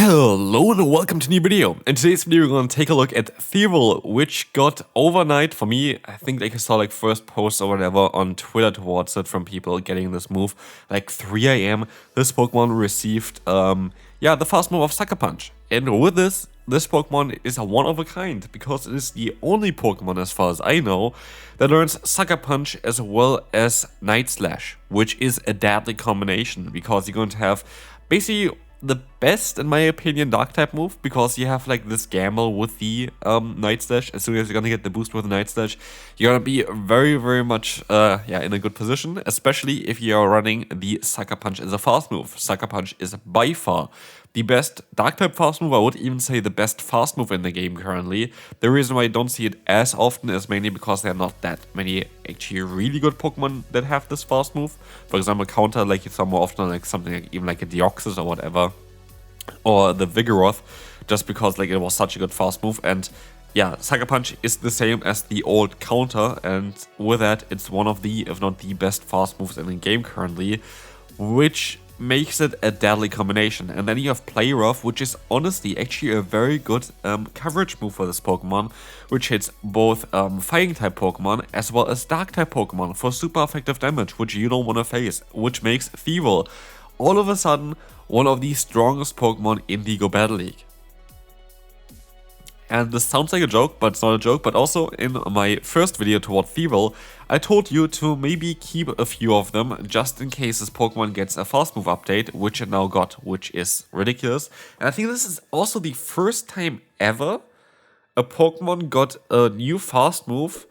Hello and welcome to a new video. In today's video we're going to take a look at Thievil, which got overnight for me. I think I saw like first posts or whatever on Twitter towards it from people getting this move like 3 AM. This Pokemon received the fast move of Sucker Punch. And with this Pokemon is a one of a kind because it is the only Pokemon as far as I know that learns Sucker Punch as well as Night Slash, which is a deadly combination because you're going to have basically the best, in my opinion, dark type move, because you have like this gamble with the Night Slash. As soon as you're gonna get the boost with the Night Slash, you're gonna be very much in a good position, especially if you're running the Sucker Punch as a fast move. Sucker Punch is by far the best dark type fast move. I would even say the best fast move in the game currently. The reason why I don't see it as often is mainly because there are not that many actually really good Pokemon that have this fast move. For example, counter like you saw more often like something like even like a Deoxys or whatever, or the Vigoroth, just because like it was such a good fast move. And yeah, Sucker Punch is the same as the old counter, and with that it's one of the, if not the best fast moves in the game currently, which makes it a deadly combination. And then you have Play Rough, which is honestly actually a very good coverage move for this Pokemon, which hits both fighting type Pokemon as well as dark type Pokemon for super effective damage, which you don't want to face, which makes Thievil all of a sudden one of the strongest Pokemon in the Go Battle League. And this sounds like a joke, but it's not a joke. But also in my first video toward Thievil, I told you to maybe keep a few of them just in case this Pokemon gets a fast move update, which it now got, which is ridiculous. And I think this is also the first time ever a Pokemon got a new fast move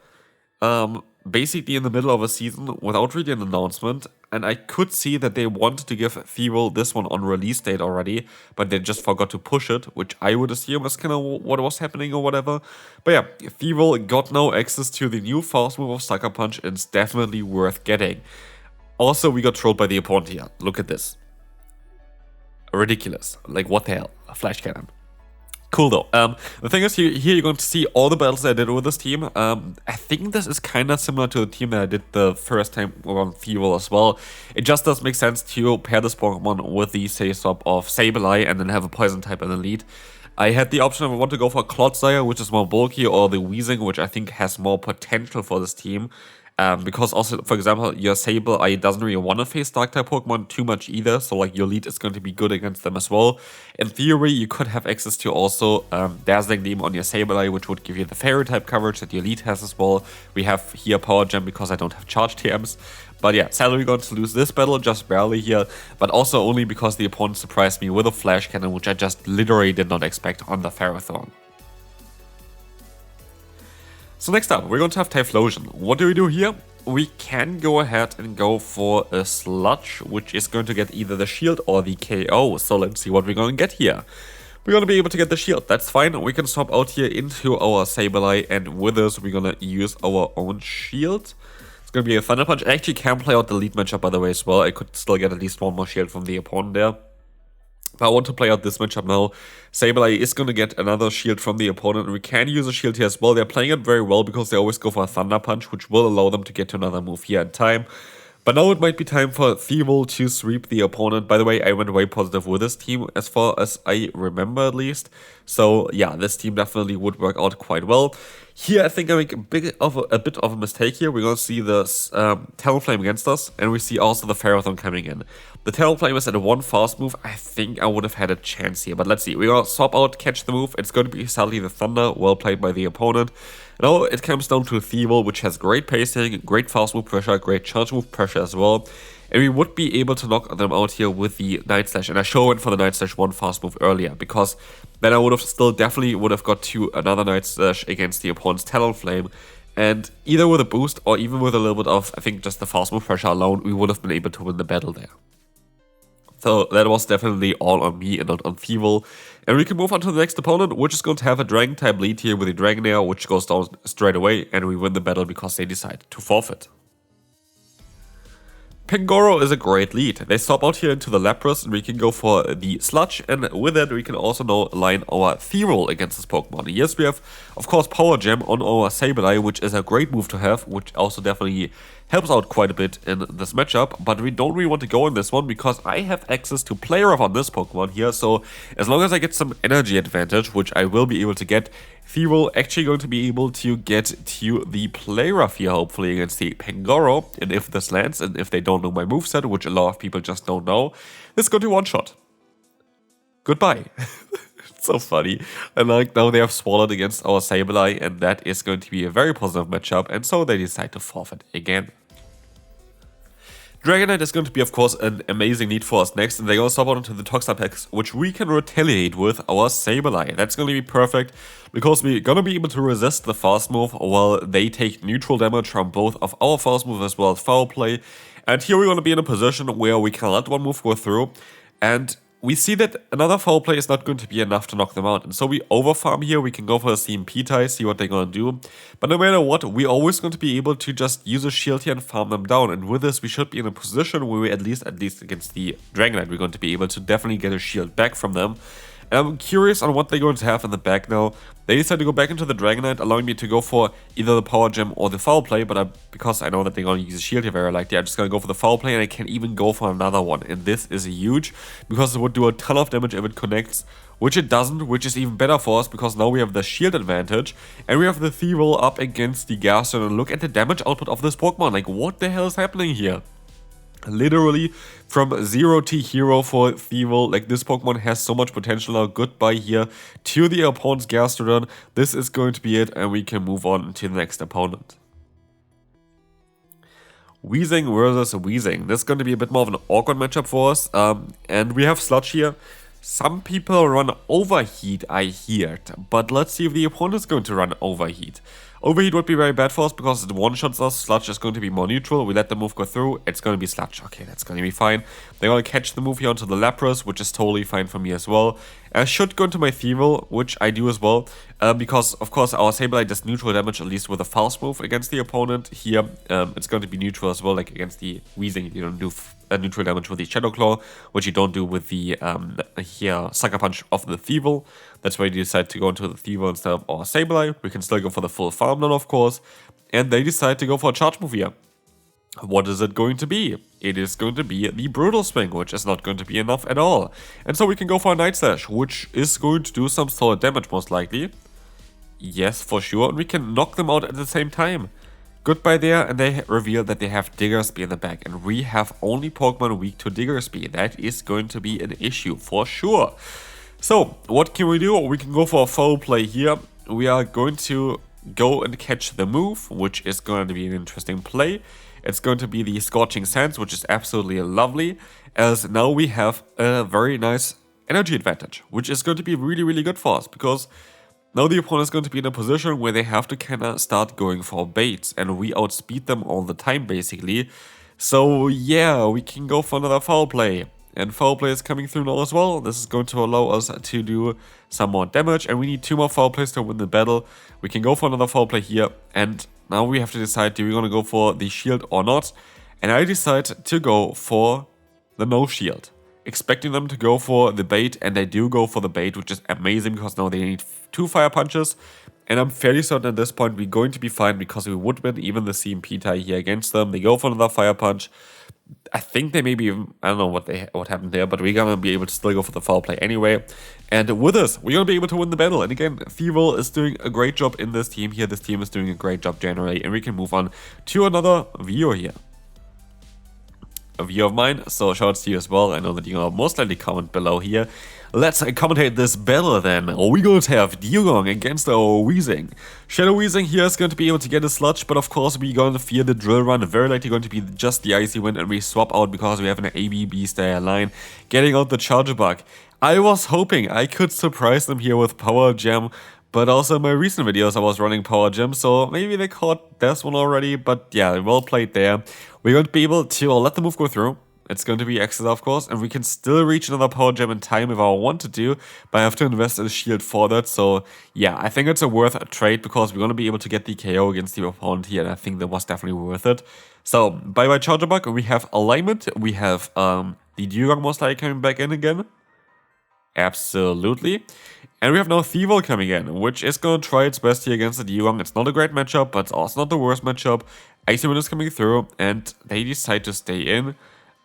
basically in the middle of a season without really an announcement. And I could see that they wanted to give Thievil this one on release date already, but they just forgot to push it, which I would assume is kind of what was happening or whatever. But yeah, Thievil got now access to the new fast move of Sucker Punch, and it's definitely worth getting. Also, we got trolled by the opponent here. Look at this. Ridiculous. Like, what the hell? A Flash Cannon. Cool though. The thing is, here you're going to see all the battles I did with this team. I think this is kind of similar to the team that I did the first time on Thievil as well. It just does make sense to pair this Pokemon with the swap of Sableye and then have a poison type in the lead. I had the option if I want to go for Clodsire, which is more bulky, or the Weezing, which I think has more potential for this team. Because also, for example, your Sableye doesn't really want to face Dark-type Pokemon too much either, so like your lead is going to be good against them as well. In theory, you could have access to also Dazzling Gleam on your Sableye, which would give you the Fairy-type coverage that your lead has as well. We have here Power Gem because I don't have Charge TMs. But yeah, sadly we're going to lose this battle just barely here, but also only because the opponent surprised me with a Flash Cannon, which I just literally did not expect on the Ferrothorn. So next up, we're going to have Typhlosion. What do we do here? We can go ahead and go for a Sludge, which is going to get either the shield or the KO. So let's see what we're going to get here. We're going to be able to get the shield, that's fine. We can swap out here into our Sableye, and with this we're going to use our own shield. It's going to be a Thunder Punch. I actually can play out the lead matchup by the way as well. I could still get at least one more shield from the opponent there. But I want to play out this matchup now. Sableye is going to get another shield from the opponent, and we can use a shield here as well. They're playing it very well because they always go for a Thunder Punch, which will allow them to get to another move here in time. But now it might be time for Thievil to sweep the opponent. By the way, I went way positive with this team as far as I remember at least. So yeah, this team definitely would work out quite well. Here I think I make a bit of a mistake here. We're going to see the Talonflame against us, and we see also the Ferrothorn coming in. The Talonflame is at a 1 fast move. I think I would have had a chance here, but let's see. We're going to swap out, catch the move. It's going to be sadly the Thunder, well played by the opponent. Now it comes down to Thievil, which has great pacing, great fast move pressure, great charge move pressure as well. And we would be able to knock them out here with the Night Slash. And I sure went for the Night Slash 1 fast move earlier, because then I would have still definitely would have got to another Night Slash against the opponent's Talonflame. And either with a boost or even with a little bit of, I think, just the fast move pressure alone, we would have been able to win the battle there. So that was definitely all on me and not on Thievil. And we can move on to the next opponent, which is going to have a Dragon-type lead here with the Dragonair, which goes down straight away, and we win the battle because they decide to forfeit. Pangoro is a great lead. They swap out here into the Lapras, and we can go for the Sludge, and with that we can also now line our Thievul against this Pokemon. Yes, we have, of course, Power Gem on our Sableye, which is a great move to have, which also definitely helps out quite a bit in this matchup, but we don't really want to go in this one because I have access to play rough on this Pokemon here, so as long as I get some energy advantage, which I will be able to get, Thievul actually going to be able to get to the play rough here, hopefully against the Pangoro, and if this lands, and if they don't know my moveset, which a lot of people just don't know, this is going to one-shot. Goodbye. It's so funny. And like now they have swallowed against our Sableye, and that is going to be a very positive matchup, and so they decide to forfeit again. Dragonite is going to be, of course, an amazing need for us next, and they're going to swap out into the Toxapex, which we can retaliate with our Sableye. That's going to be perfect, because we're going to be able to resist the fast move while they take neutral damage from both of our fast move as well as foul play. And here we're going to be in a position where we can let one move go through, and we see that another foul play is not going to be enough to knock them out. And so we overfarm here, we can go for a CMP tie, see what they're going to do. But no matter what, we're always going to be able to just use a shield here and farm them down. And with this, we should be in a position where we at least against the Dragonite, we're going to be able to definitely get a shield back from them. And I'm curious on what they're going to have in the back now. They decided to go back into the Dragonite, allowing me to go for either the Power Gem or the Foul Play, but because I know that they're going to use a shield here very likely, I'm just going to go for the Foul Play, and I can even go for another one. And this is huge, because it would do a ton of damage if it connects, which it doesn't, which is even better for us, because now we have the shield advantage, and we have the Thievul up against the Gaston, and look at the damage output of this Pokemon. Like, what the hell is happening here? Literally from 0 to hero for Thievul. Like, this Pokemon has so much potential now. Goodbye here to the opponent's Gastrodon. This is going to be it, and we can move on to the next opponent. Weezing versus Weezing. This is going to be a bit more of an awkward matchup for us. And we have Sludge here. Some people run Overheat, I heard, but let's see if the opponent is going to run Overheat. Overheat would be very bad for us because it one-shots us. Sludge is going to be more neutral. We let the move go through. It's going to be Sludge. Okay, that's going to be fine. They're going to catch the move here onto the Lapras, which is totally fine for me as well. I should go into my Thievul, which I do as well, because, of course, our Sableye does neutral damage, at least with a fast move against the opponent. Here, it's going to be neutral as well, like against the Weezing. You don't do neutral damage with the Shadow Claw, which you don't do with the Sucker Punch of the Thievul. That's why you decide to go into the Thievul instead of our Sableye. We can still go for the full farm run, of course. And they decide to go for a charge move here. What is it going to be? It is going to be the Brutal Swing, which is not going to be enough at all. And so we can go for a Night Slash, which is going to do some solid damage most likely. Yes, for sure. And we can knock them out at the same time. Goodbye there, and they reveal that they have Diggersby in the back, and we have only Pokemon weak to Diggersby. That is going to be an issue for sure. So, what can we do? We can go for a foul play here. We are going to go and catch the move, which is going to be an interesting play. It's going to be the Scorching Sands, which is absolutely lovely, as now we have a very nice energy advantage, which is going to be really, really good for us, because now the opponent is going to be in a position where they have to kind of start going for baits, and we outspeed them all the time, basically. So yeah, we can go for another foul play. And foul play is coming through now as well. This is going to allow us to do some more damage, and we need 2 more foul plays to win the battle. We can go for another foul play here, and now we have to decide, do we want to go for the shield or not? And I decide to go for the no shield, expecting them to go for the bait, and they do go for the bait, which is amazing because now they need 2 fire punches. And I'm fairly certain at this point we're going to be fine, because we would win even the CMP tie here against them. They go for another fire punch. I think they maybe even, I don't know what happened there, but we're gonna be able to still go for the foul play anyway. And with this, we're gonna be able to win the battle. And again, Thievul is doing a great job in this team here. This team is doing a great job generally, and we can move on to another viewer here. A view of mine, so shout out to you as well. I know that you're gonna most likely comment below here. Let's commentate this battle then. We're going to have Dugong against our Weezing. Shadow Weezing here is going to be able to get a Sludge, but of course we're going to fear the Drill Run. Very likely going to be just the Icy Wind, and we swap out because we have an ABB style line, getting out the Charger Bug. I was hoping I could surprise them here with Power Gem, but also in my recent videos I was running Power Gem, so maybe they caught this one already, but yeah, well played there. We're going to be able to let the move go through. It's going to be Exit, of course, and we can still reach another Power Gem in time if I want to do, but I have to invest in a shield for that. So yeah, I think it's a worth a trade, because we're going to be able to get the KO against the opponent here, and I think that was definitely worth it. So bye-bye Charger Bug. We have Alignment. We have the Dugong most likely coming back in again. Absolutely. And we have now Thievul coming in, which is going to try its best here against the Dugong. It's not a great matchup, but it's also not the worst matchup. Icy Wind is coming through, and they decide to stay in.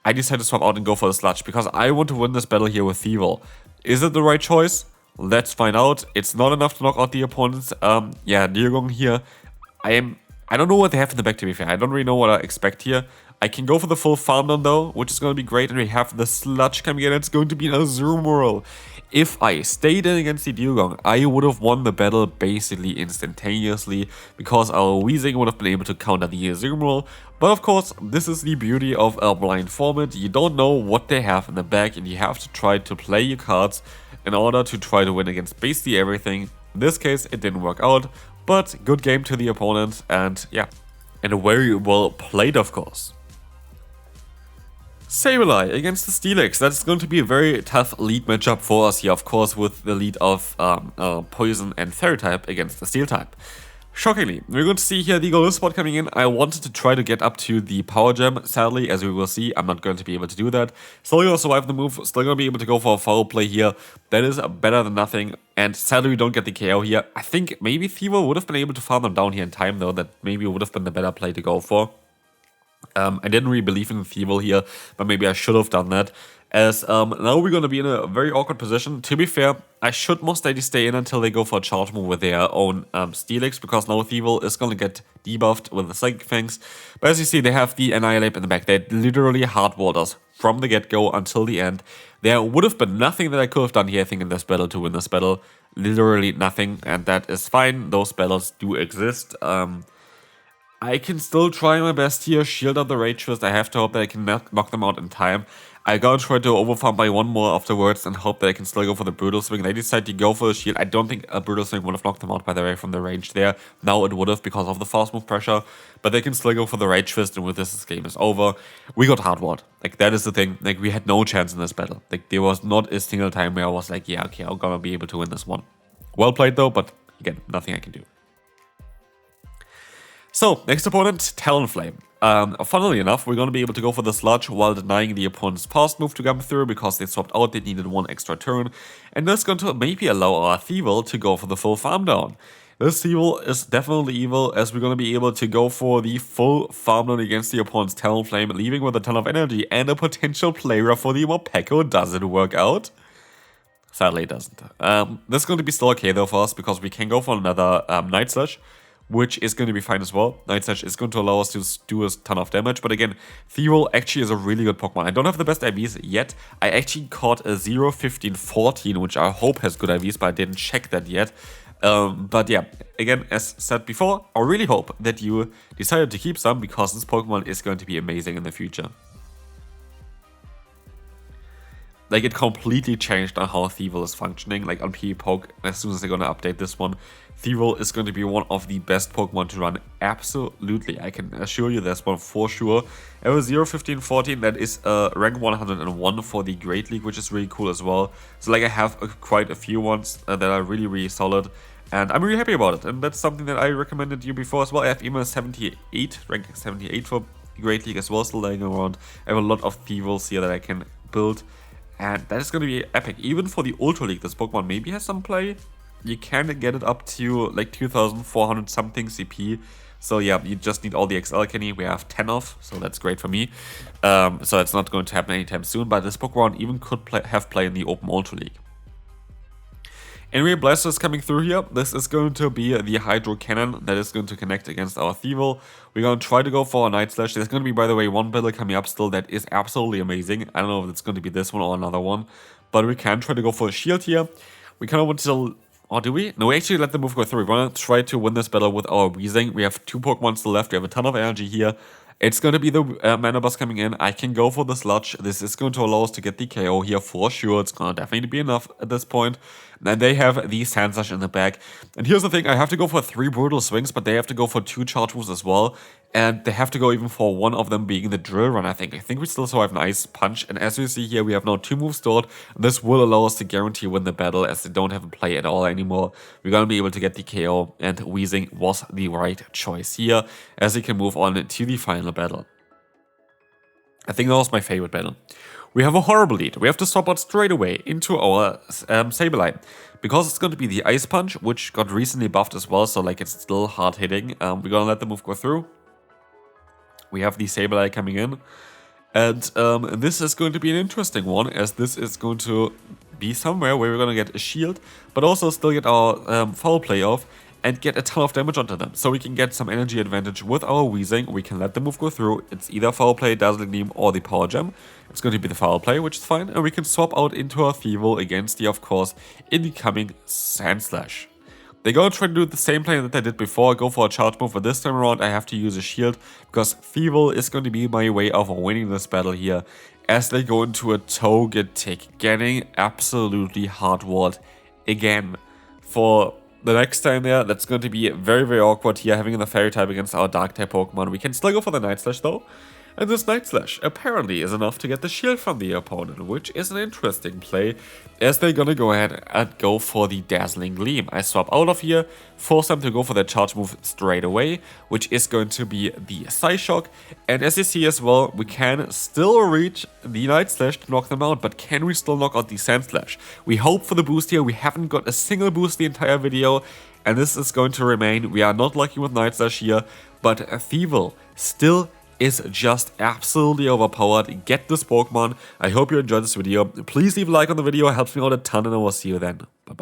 I decide to swap out and go for the Sludge, because I want to win this battle here with Thievil. Is it the right choice? Let's find out. It's not enough to knock out the opponents. Yeah, Nugroho here. I don't know what they have in the back, to be fair. I don't really know what I expect here. I can go for the full farm down though, which is going to be great. And we have the Sludge coming in. It's going to be an Azumarill. If I stayed in against the Nugroho, I would have won the battle basically instantaneously, because our Weezing would have been able to counter the Azumarill. But of course, this is the beauty of a blind format. You don't know what they have in the back, and you have to try to play your cards in order to try to win against basically everything. In this case, it didn't work out, but good game to the opponent, and yeah, and very well played, of course. Sableye against the Steelix. That's going to be a very tough lead matchup for us here, of course, with the lead of Poison and Fairy type against the Steel type. Shockingly, we're going to see here the Lostheart coming in. I wanted to try to get up to the Power Gem. Sadly, as we will see, I'm not going to be able to do that. Still going to survive the move. Still going to be able to go for a foul play here. That is better than nothing. And sadly, we don't get the KO here. I think maybe Thievul would have been able to farm them down here in time, though. That maybe would have been the better play to go for. I didn't really believe in Thievul here, but maybe I should have done that. As now we're going to be in a very awkward position. To be fair, I should most likely stay in until they go for a charge move with their own Steelix, because now Thievul is going to get debuffed with the Psychic Fangs. But as you see, they have the Annihilate in the back. They literally hardwalled us from the get-go until the end. There would have been nothing that I could have done here, I think, in this battle to win this battle. Literally nothing, and that is fine. Those battles do exist. I can still try my best here, shield up the Rage Fist. I have to hope that I can knock them out in time. I gotta try to overfarm by one more afterwards and hope that I can still go for the Brutal Swing. They decide to go for the shield. I don't think a Brutal Swing would have knocked them out, by the way, from the range there. Now it would have because of the fast move pressure. But they can still go for the Rage Fist, and with this game is over. We got hardwalled. Like, that is the thing. Like, we had no chance in this battle. Like, there was not a single time where I was like, yeah, okay, I'm gonna be able to win this one. Well played though, but again, nothing I can do. So, next opponent, Talonflame. Funnily enough, we're going to be able to go for the Sludge while denying the opponent's past move to come through, because they swapped out, they needed one extra turn. And that's going to maybe allow our Thievul to go for the full farm down. This Thievul is definitely evil, as we're going to be able to go for the full farm down against the opponent's Talonflame, leaving with a ton of energy and a potential player for the Morpeko. Does it work out? Sadly, it doesn't. This is going to be still okay though for us, because we can go for another Night Slash, which is going to be fine as well. Night Slash is going to allow us to do a ton of damage. But again, Thievul actually is a really good Pokemon. I don't have the best IVs yet. I actually caught a 0, 15, 14, which I hope has good IVs, but I didn't check that yet. But yeah, again, as said before, I really hope that you decided to keep some, because this Pokemon is going to be amazing in the future. Like, it completely changed on how Thievul is functioning. Like, on PvPoke, as soon as they're going to update this one, Thievul is going to be one of the best Pokemon to run. Absolutely. I can assure you this one for sure. It was 0, 15, 14. That is rank 101 for the Great League, which is really cool as well. So, like, I have quite a few ones that are really, really solid. And I'm really happy about it. And that's something that I recommended you before as well. I have even a 78, rank 78 for Great League as well, still lying around. I have a lot of Thievuls here that I can build. And that is going to be epic. Even for the Ultra League, this Pokemon maybe has some play. You can get it up to like 2,400 something CP. So yeah, you just need all the XL candy. We have 10 of, so that's great for me. So it's not going to happen anytime soon. But this Pokemon even could have play in the Open Ultra League. Enry Blaster is coming through here. This is going to be the Hydro Cannon that is going to connect against our Thievul. We're going to try to go for a Night Slash. There's going to be, by the way, one battle coming up still that is absolutely amazing. I don't know if it's going to be this one or another one, but we can try to go for a Shield here. We kind of want to... Or do we? No, we actually let the move go through. We want to try to win this battle with our Weezing. We have 2 Pokemon still left. We have a ton of energy here. It's going to be the Mana Bus coming in. I can go for the Sludge. This is going to allow us to get the KO here for sure. It's going to definitely be enough at this point. And they have the Sand Slash in the back. And here's the thing. I have to go for 3 Brutal Swings, but they have to go for 2 Charge Moves as well. And they have to go even for one of them being the Drill Run, I think. I think we still survive an Ice Punch. And as you see here, we have now 2 moves stored. This will allow us to guarantee win the battle, as they don't have a play at all anymore. We're going to be able to get the KO. And Weezing was the right choice here, as he can move on to the final battle. I think that was my favorite battle. We have a horrible lead. We have to swap out straight away into our Sableye, because it's going to be the Ice Punch, which got recently buffed as well, so like it's still hard hitting. We're going to let the move go through. We have the Sableye coming in. And this is going to be an interesting one, as this is going to be somewhere where we're going to get a shield, but also still get our foul play off and get a ton of damage onto them. So we can get some energy advantage with our Weezing. We can let the move go through. It's either foul play, Dazzling Gleam, or the Power Gem. It's going to be the foul play, which is fine. And we can swap out into our Thievul against the, of course, incoming Sandslash. They're going to try to do the same play that I did before, go for a charge move, but this time around I have to use a shield, because Thievul is going to be my way of winning this battle here, as they go into a Togetic, getting absolutely hardwalled again. For the next time there, that's going to be very, very awkward here, having the Fairy type against our Dark type Pokemon. We can still go for the Night Slash though. And this Night Slash apparently is enough to get the shield from the opponent, which is an interesting play, as they're gonna go ahead and go for the Dazzling Gleam. I swap out of here, force them to go for their charge move straight away, which is going to be the Psyshock. And as you see as well, we can still reach the Night Slash to knock them out, but can we still knock out the Sand Slash? We hope for the boost here. We haven't got a single boost the entire video, and this is going to remain. We are not lucky with Night Slash here, but Thievil still is just absolutely overpowered. Get this Pokemon. I hope you enjoyed this video. Please leave a like on the video, it helps me out a ton, and I will see you then. Bye bye.